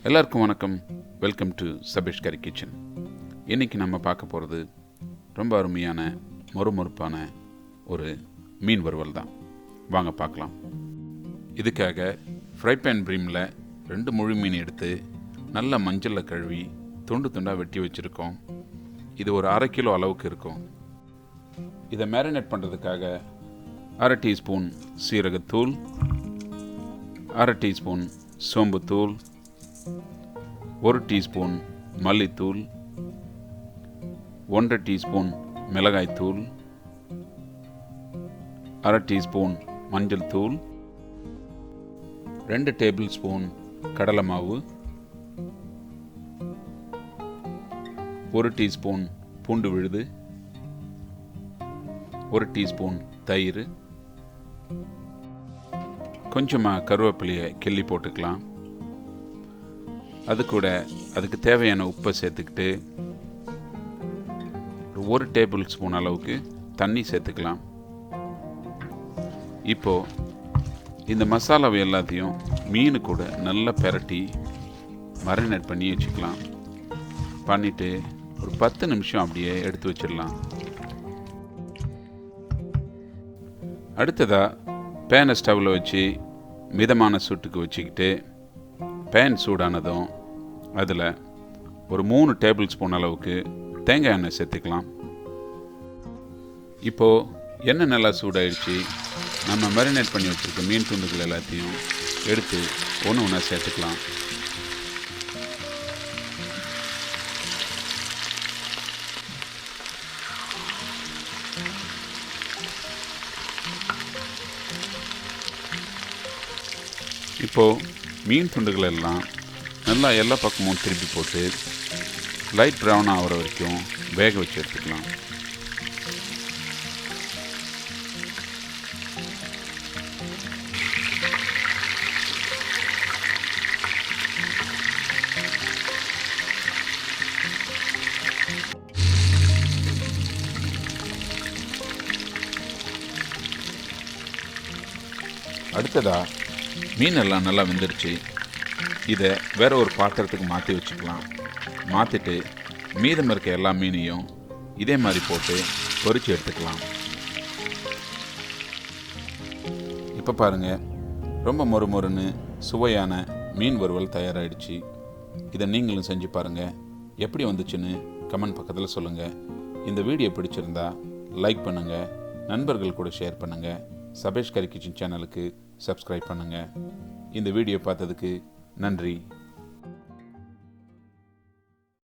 எல்லாருக்கும் வணக்கம். Welcome to Sabesh curry kitchen. இன்றைக்கி நம்ம பார்க்க போகிறது ரொம்ப அருமையான மொறுமொறுப்பான ஒரு மீன் வறுவல் தான். வாங்க பார்க்கலாம். இதுக்காக ஃப்ரை பேன் ப்ரீமில் 2 முழு மீன் எடுத்து நல்ல மஞ்சளில் கழுவி துண்டு துண்டாக வெட்டி வச்சுருக்கோம். இது ஒரு 1/2 கிலோ அளவுக்கு இருக்கும். இதை மேரினேட் பண்ணுறதுக்காக 1/2 டீஸ்பூன் சீரகத்தூள், 1/2 டீஸ்பூன் சோம்புத்தூள், 1 டீஸ்பூன் மல்லித்தூள், 1/2 டீஸ்பூன் மிளகாய்த்தூள், 1/2 டீஸ்பூன் மஞ்சள் தூள், 2 டேபிள் ஸ்பூன் கடலை மாவு, 1 டீஸ்பூன் பூண்டு விழுது, 1 டீஸ்பூன் தயிர், கொஞ்சமாக கருவேப்பிலையை கிள்ளி போட்டுக்கலாம். அது கூட அதுக்கு தேவையான உப்பை சேர்த்துக்கிட்டு 1 டேபிள் ஸ்பூன் அளவுக்கு தண்ணி சேர்த்துக்கலாம். இப்போது இந்த மசாலாவை எல்லாத்தையும் மீன் கூட நல்லா பெரட்டி மரினேட் பண்ணி வச்சுக்கலாம். பண்ணிவிட்டு ஒரு 10 நிமிஷம் அப்படியே எடுத்து வச்சிடலாம். அடுத்ததாக பேனை ஸ்டவ்வில் வச்சு மிதமான சூட்டுக்கு வச்சுக்கிட்டு பேன் சூடானதும் அதில் ஒரு 3 டேபிள் ஸ்பூன் அளவுக்கு தேங்காய் எண்ணெய் சேர்த்துக்கலாம். இப்போது எண்ணெய் நல்லா சூடாயிடுச்சு. நம்ம மேரினேட் பண்ணி வச்சுருக்க மீன் துண்டுகள் எல்லாத்தையும் எடுத்து ஒன்று ஒன்றா சேர்த்துக்கலாம். இப்போது மீன் துண்டுகள் எல்லாம் நல்லா எல்லா பக்கமும் திருப்பி போட்டு லைட் ப்ரௌன் ஆகிற வரைக்கும் வேக வச்சு எடுத்துக்கலாம். அடுத்ததாக மீன் எல்லாம் நல்லா வெந்துருச்சு. இதை வேற ஒரு பாத்திரத்துக்கு மாற்றி வச்சுக்கலாம். மாற்றிட்டு மீதம் இருக்க எல்லா மீனையும் இதே மாதிரி போட்டு பொரிச்சு எடுத்துக்கலாம். இப்போ பாருங்கள், ரொம்ப மொறுமொறுன்னு சுவையான மீன் வறுவல் தயாராகிடுச்சு. இதை நீங்களும் செஞ்சு பாருங்கள். எப்படி வந்துச்சுன்னு கமெண்ட் பக்கத்தில் சொல்லுங்கள். இந்த வீடியோ பிடிச்சிருந்தா லைக் பண்ணுங்கள், நண்பர்கள் கூட ஷேர் பண்ணுங்கள். சபேஷ் கரி கிச்சன் சேனலுக்கு சப்ஸ்கிரைப் பண்ணுங்கள். இந்த வீடியோ பார்த்ததுக்கு நன்றி.